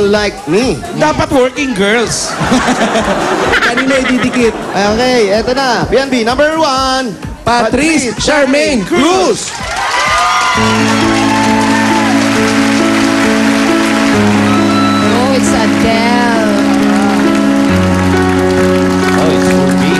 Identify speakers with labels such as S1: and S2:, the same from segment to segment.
S1: like me.
S2: Dapat working girls. Kanina ididikit.
S1: Okay, eto na. PNB, number 1.
S2: Patrice Charmaine Cruz.
S3: Oh, it's Adele.
S2: Oh, it's for me.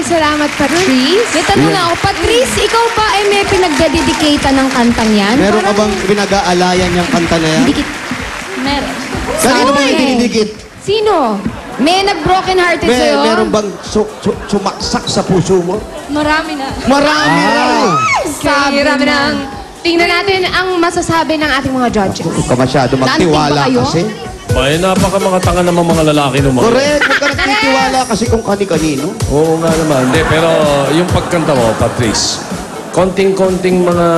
S3: Salamat, Patrice. May tanong na ako, Patrice, ikaw ba ay may pinagdedicate ng kantang yan?
S1: Meron ka bang pinag-aalayan yung kanta na yan?
S3: Meron.
S1: Kanino mo ididikit?
S3: Sino? May nag-broken hearted sa'yo?
S1: Meron bang sumaksak sa puso mo?
S3: Marami na.
S1: Marami na!
S3: Marami na. Tingnan natin ang masasabi ng ating mga judges.
S1: Huwag ka masyado magtiwala
S3: Naantig ba kayo?
S1: kasi.
S4: Ay, napaka mga tanga naman mga lalaki ng mga...
S1: Correct! Huwag ka nagtitiwala kasi kung kani-kanino.
S4: Oo nga naman. Hindi, pero yung pagkanta mo, Patrice, konting-konting mga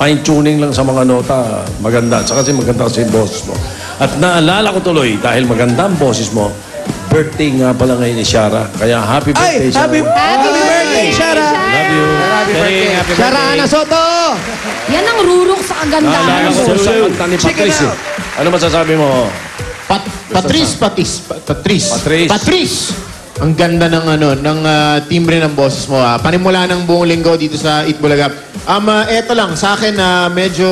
S4: fine-tuning lang sa mga nota, maganda. Saka kasi maganda kasi yung boses mo. At naalala ko tuloy, dahil maganda ang boses mo, birthday nga pala ngayon ni Shara. Kaya happy birthday, Shara.
S2: Happy birthday, Shara!
S4: Love you.
S2: Happy birthday, happy birthday.
S1: Shara Ana Soto!
S3: Yan ang rurok sa kagandahan.
S4: Naalala ko sa kanta ni
S2: Check it
S4: Patrice.
S2: out.
S4: Ano masasabi mo?
S5: Patrice.
S4: Patrice.
S5: Ang ganda ng timbre ng boses mo. Panimula ng buong linggo dito sa Itbulaga. Eto lang, sa akin medyo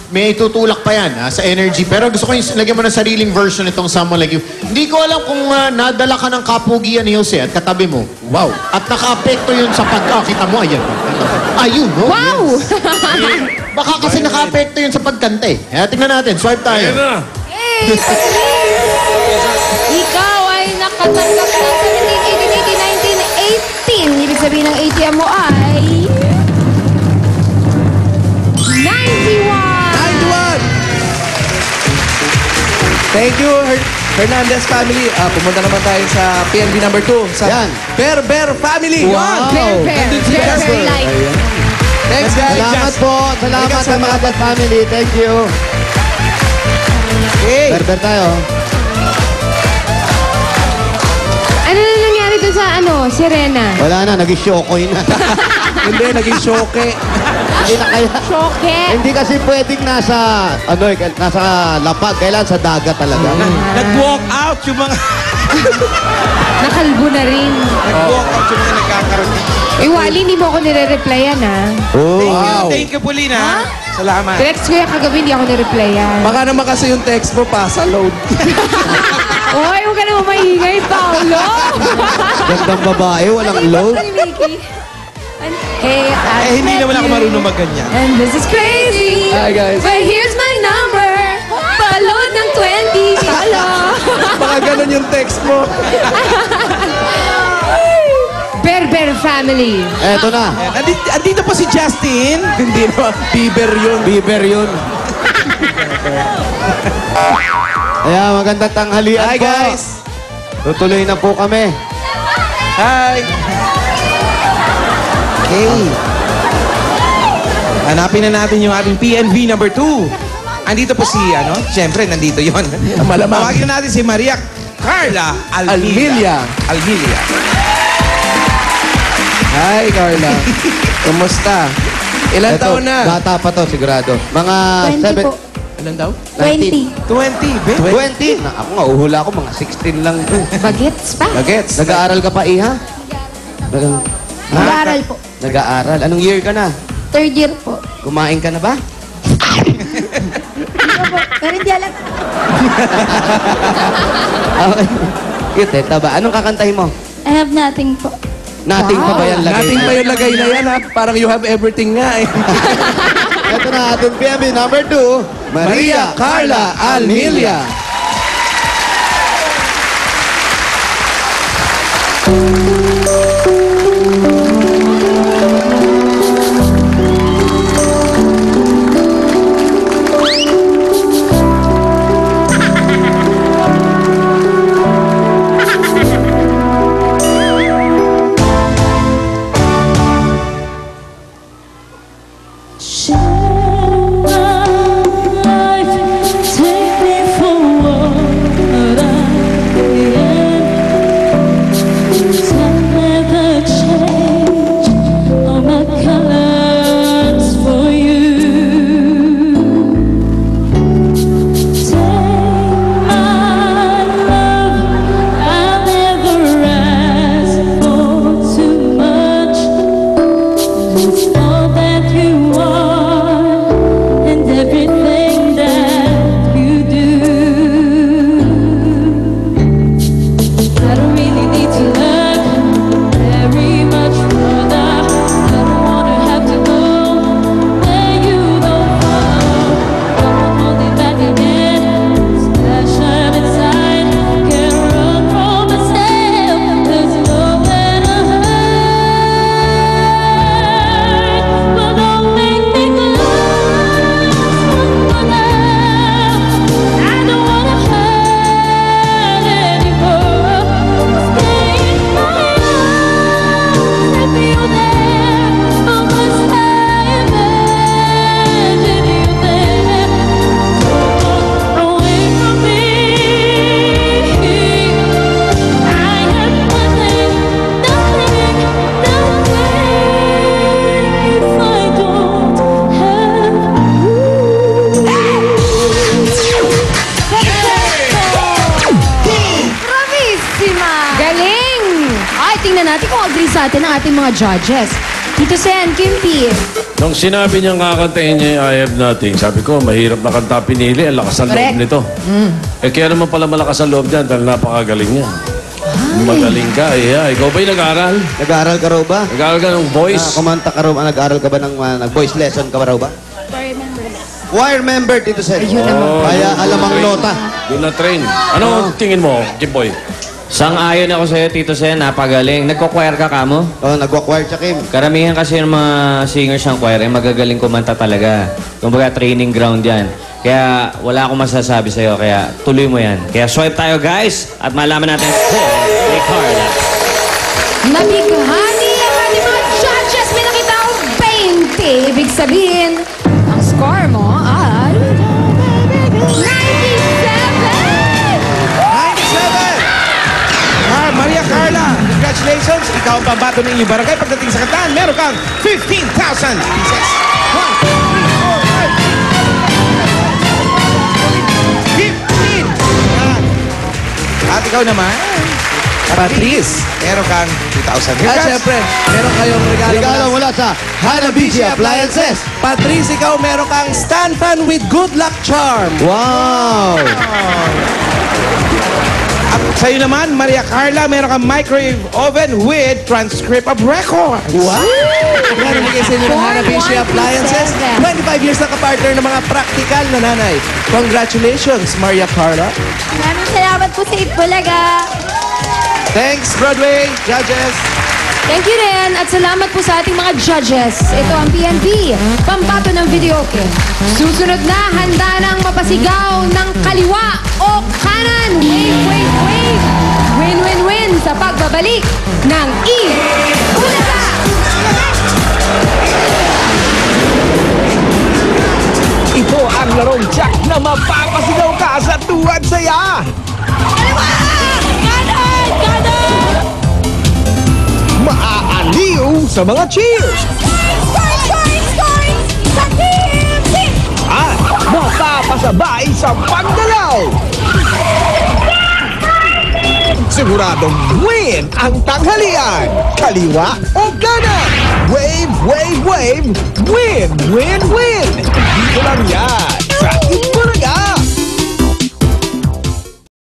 S5: may tutulak pa yan sa energy. Pero gusto ko yung lagyan mo ng sariling version itong Someone Like You. Hindi ko alam kung nadala ka ng kapugian ni Jose at katabi mo. Wow. At naka-apekto yun sa kita mo, ayan. Ayun, no?
S3: Wow!
S5: Baka kasi naka-apekto yun sa pagkante. Tingnan natin, swipe tayo.
S4: Ayan na.
S3: Hey, ikaw ay nakatanggap ng 17, 18, 19, 18. Ibig sabihin ng ATM mo ay... 91!
S2: 91! Thank you, Hernandez family. Pumunta naman tayo sa PNB number 2. Sa
S1: Yan.
S2: Bear Family.
S1: Wow.
S2: Nandun si Jasper.
S3: Like.
S2: Thanks, guys.
S1: Salamat po. Salamat sa mga Dad family. Thank you.
S2: Hey.
S1: Berber tayo.
S3: Ano na nangyari doon sa Sirena?
S1: Wala na, nag-shokoy na.
S2: Hindi, naging shoke.
S1: Hindi na kaya.
S3: Choke.
S1: Hindi kasi pwedeng nasa lapag. Kailan sa dagat talaga.
S2: Nag-walk out yung mga...
S3: Nakalbo na rin.
S2: Nag-walk out yung mga nagkakaroon.
S3: Wally, hindi mo ako nire-replyan, ha?
S1: Oh,
S2: Thank you, Paulina. Salamat.
S3: Text ko yan kagabi, hindi ako nire-replyan.
S2: Baka naman kasi yung text mo pa sa load.
S3: Oy, huwag ka naman maingay, Paolo!
S1: gandang babae, walang load.
S3: Hey,
S2: Hindi naman ako marunong mag-ganyan.
S3: And this is crazy.
S2: Hi, guys.
S3: But here's my number. Paload ng 20. Paolo.
S2: Baka ganun yung text mo.
S3: Berber family.
S1: Eto na.
S2: Andito pa si Justin. Hindi naman. Bieber yun.
S1: Bieber yun. Ayan, magandang tanghalian
S2: Hi,
S1: po.
S2: guys.
S1: Tutuloy na po kami.
S2: Hi! Okay. Hanapin na natin yung ating PNV number 2. Andito po si, siyempre, nandito yon. Malamang. Tawagin na natin si Maria Carla Almilia. Almilia. Hi, Carla. Kumusta? Ilan taon na?
S1: Bata pa to, sigurado. Mga
S3: 20 po.
S2: Ilan daw?
S3: 20.
S2: 20, be?
S1: 20? Ako nga, uhula ko, mga 16 lang.
S3: Bagets pa.
S2: Bagets.
S1: Nag-aaral ka pa, Iha?
S3: Nag-aaral po.
S1: Nag-aaral. Anong year ka na?
S3: 3rd year po.
S1: Kumain ka na ba?
S3: Pero hindi alam.
S1: Okay. Cute eh, taba. Anong kakantahin mo?
S3: I have nothing po.
S1: Nating pa ba yan lagay?
S2: Nating pa yung lagay na yan, ha? Parang you have everything nga, eh.
S1: Ito na ating PMB number 2, Maria Carla Almilia.
S3: tingnan natin kung agree sa atin ang ating mga judges. Tito Sen, Kim P.
S4: Nung sinabi niyang kakantahin niya yung I Have Nothing, sabi ko, mahirap na kanta pinili. Ang lakas ang loob
S3: Correct.
S4: nito. Eh kaya naman pala malakas ang loob niyan dahil napakagaling niya. Magaling ka, Ikaw ba'y nag-aaral?
S1: Nag-aaral ka raw ba?
S4: Nag-aaral ka ng voice?
S1: Kumanta ka raw, nag-aaral ka ba ng nag-voice lesson ka ba raw ba? Choir member, Tito Sen. Kaya alam ang nota.
S4: Doon na train. Ano tingin mo, Kimboy?
S6: Sang-ayon ako sa'yo, Tito Sen. Napagaling. Nagko-choir ka kamo?
S1: Oh, nagwa-choir siya, Kim.
S6: Karamihan kasi ng mga singers ng choir ay magagaling kumanta talaga. Kumbaga, training ground yan. Kaya wala akong masasabi sa'yo. Kaya tuloy mo yan. Kaya swipe tayo, guys. At malaman natin ni Carla.
S3: Nabighani ang ating mga judges. May nakita akong 20. Ibig sabihin, ang score mo ay 97!
S2: 97! Maria Carla, congratulations! Ikaw ang pambato ng inyong barangay. Pagdating sa kantahan, meron kang 15,000 pieces. 1, 2, 3, 4, 5, 15! At ikaw naman, Patrice, meron kang 2,000. At syempre, meron kayong
S1: Regalo mula sa Hanabishi Appliances.
S2: Patrice, ikaw meron kang stand fan with good luck charm.
S1: Wow!
S2: At sa'yo naman, Maria Carla, meron kang microwave oven with transcript of records. Wow! Yan ang bigay sa inyo ng Hanabishi Appliances. 25 years na kapartner ng mga practical na nanay. Congratulations, Maria Carla.
S3: Maraming salamat po sa Itbulaga.
S2: Thanks, Broadway, judges.
S3: Thank you rin at salamat po sa ating mga judges. Ito ang PNP, pambato ng videoke. Susunod na, handa ng mapasigaw ng kaliwa o kanan. Wave, wave, wave. Win, win, win sa pagbabalik ng Bulaga!
S2: Ito ang larong Jack na mapapasigaw ka sa tuwad saya.
S3: Kaliwa! Kanan! Kanan!
S2: Maaaliw sa mga cheers.
S3: Scoring! Sa team!
S2: At mapapasabay sa pagdalaw. Siguradong win ang tanghalian. Kaliwa o kanan. Wave, wave, wave. Win, win, win. Dito lang yan sa